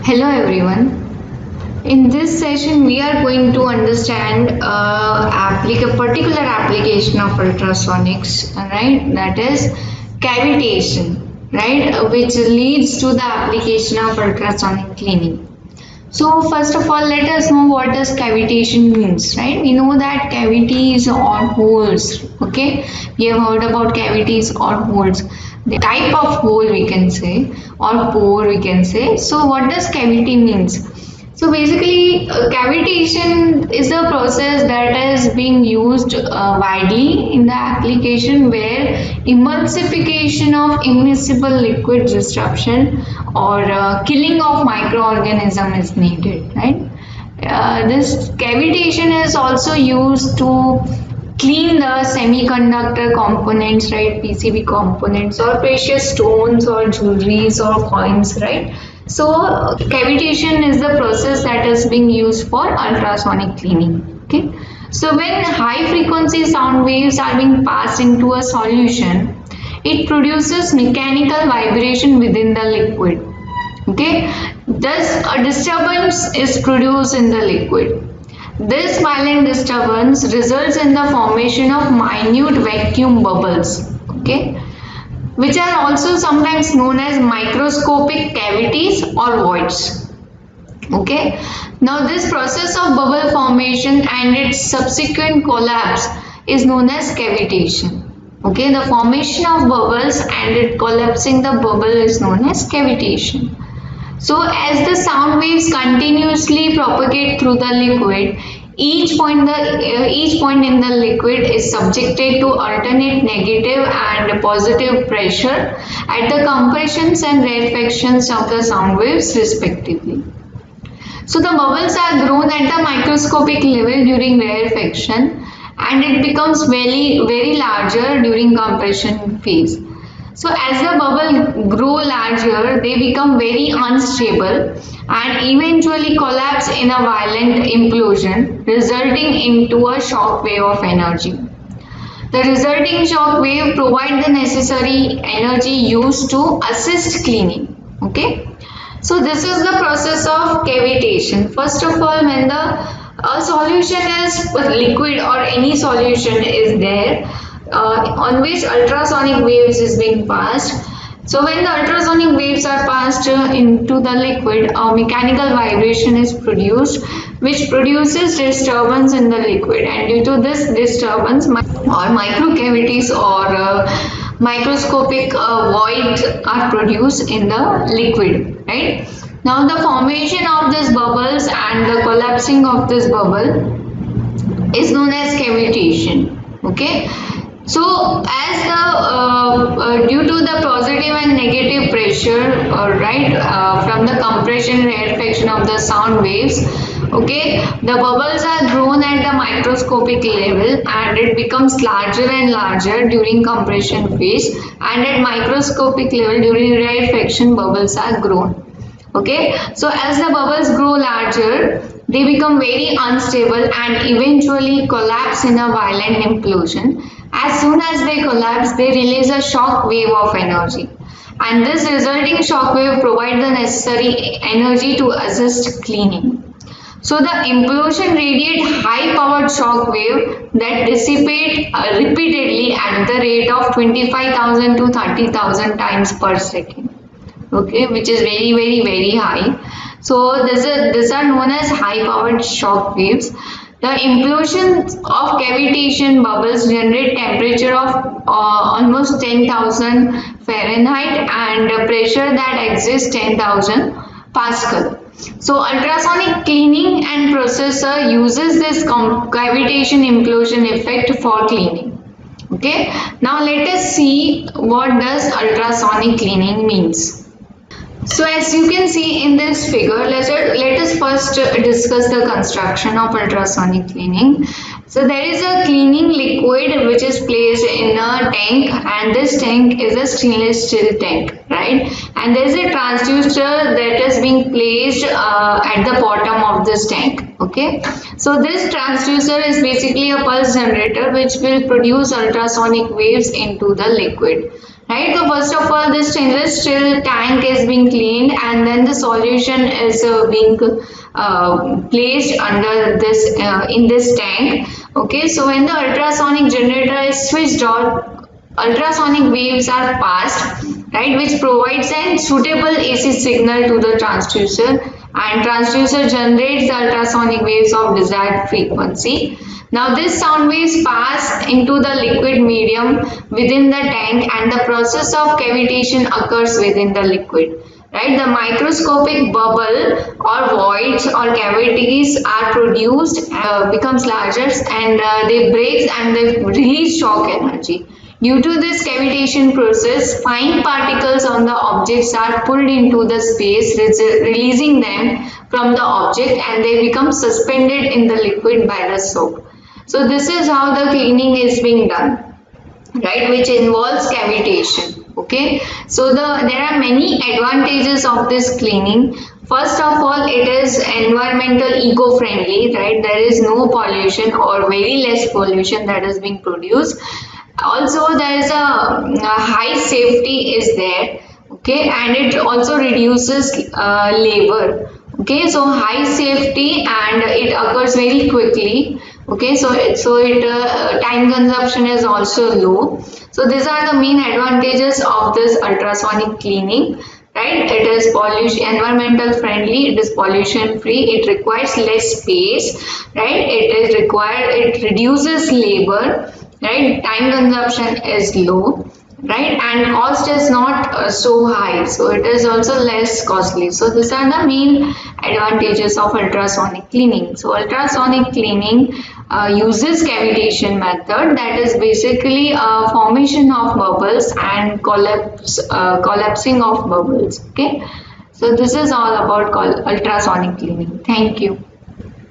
Hello everyone. In this session, we are going to understand a particular application of ultrasonics, right? That is cavitation, right? Which leads to the application of ultrasonic cleaning. So first of all, let us know what does cavitation means, right? We know that cavities or holes, okay? We have heard about cavities or holes. The type of hole we can say or pore we can say. So what does cavity means? So basically, cavitation is a process that is being used widely in the application where emulsification of immiscible liquid disruption or killing of microorganism is needed, right? This cavitation is also used to clean the semiconductor components, right? PCB components or precious stones or jewelries or coins, right? So cavitation is the process that is being used for ultrasonic cleaning. Okay. So when high frequency sound waves are being passed into a solution, it produces mechanical vibration within the liquid. Okay. Thus a disturbance is produced in the liquid. This violent disturbance results in the formation of minute vacuum bubbles. Okay, which are also sometimes known as microscopic cavities or voids. Okay, now this process of bubble formation and its subsequent collapse is known as cavitation. Okay, the formation of bubbles and it collapsing the bubble is known as cavitation. So as the sound waves continuously propagate through the liquid, each point in the liquid is subjected to alternate negative and positive pressure at the compressions and rarefactions of the sound waves respectively. So the bubbles are grown at the microscopic level during rarefaction and it becomes very larger during compression phase. So as the bubble grow larger, they become very unstable and eventually collapse in a violent implosion, resulting into a shock wave of energy. The resulting shock wave provides the necessary energy used to assist cleaning. Okay. So this is the process of cavitation. First of all, when a solution is liquid or any solution is there, on which ultrasonic waves is being passed. So when the ultrasonic waves are passed into the liquid, a mechanical vibration is produced which produces disturbance in the liquid, and due to this disturbance or microcavities or microscopic voids are produced in the liquid, right? Now the formation of these bubbles and the collapsing of this bubble is known as cavitation. Okay. So as the due to the positive and negative pressure from the compression and rarefaction of the sound waves, okay, the bubbles are grown at the microscopic level and it becomes larger and larger during compression phase, and at microscopic level during rarefaction bubbles are grown. Okay, so as the bubbles grow larger, they become very unstable and eventually collapse in a violent implosion. As soon as they collapse, they release a shock wave of energy, and this resulting shock wave provides the necessary energy to assist cleaning. So the implosion radiates high powered shock wave that dissipate repeatedly at the rate of 25,000 to 30,000 times per second. Okay, which is very high. So these are known as high powered shock waves. The implosion of cavitation bubbles generate temperature of almost 10,000 Fahrenheit and pressure that exceeds 10,000 Pascal. So ultrasonic cleaning and processor uses this cavitation implosion effect for cleaning. Okay. Now let us see what does ultrasonic cleaning means. So as you can see in this figure, let us first discuss the construction of ultrasonic cleaning. So there is a cleaning liquid which is placed in a tank, and this tank is a stainless steel tank, right? And there is a transducer that is being placed at the bottom of this tank. Okay, so this transducer is basically a pulse generator which will produce ultrasonic waves into the liquid. right? So first of all, this stainless steel tank is being cleaned, and then the solution is being placed under this in this tank. Okay, so when the ultrasonic generator is switched on, ultrasonic waves are passed, right, which provides a suitable AC signal to the transducer, and transducer generates the ultrasonic waves of desired frequency. Now this sound waves pass into the liquid medium within the tank, and the process of cavitation occurs within the liquid. Right, the microscopic bubble or voids or cavities are produced, becomes larger, and they break and they release shock energy. Due to this cavitation process, fine particles on the objects are pulled into the space, releasing them from the object, and they become suspended in the liquid by the soap. So this is how the cleaning is being done, right, which involves cavitation. Okay, so there are many advantages of this cleaning. First of all, it is environmental eco-friendly, right? There is no pollution or very less pollution that is being produced. Also, there is a high safety is there. Okay, and it also reduces labor. Okay, so high safety, and it occurs very quickly. Okay, so it time consumption is also low. So these are the main advantages of this ultrasonic cleaning, right? It is pollution environmental friendly, it is pollution free, it requires less space, right? It reduces labor, right? Time consumption is low, right, and cost is not so high, so it is also less costly. So these are the main advantages of ultrasonic cleaning. So ultrasonic cleaning uses cavitation method, that is basically a formation of bubbles and collapsing of bubbles. Okay, so this is all about ultrasonic cleaning. Thank you.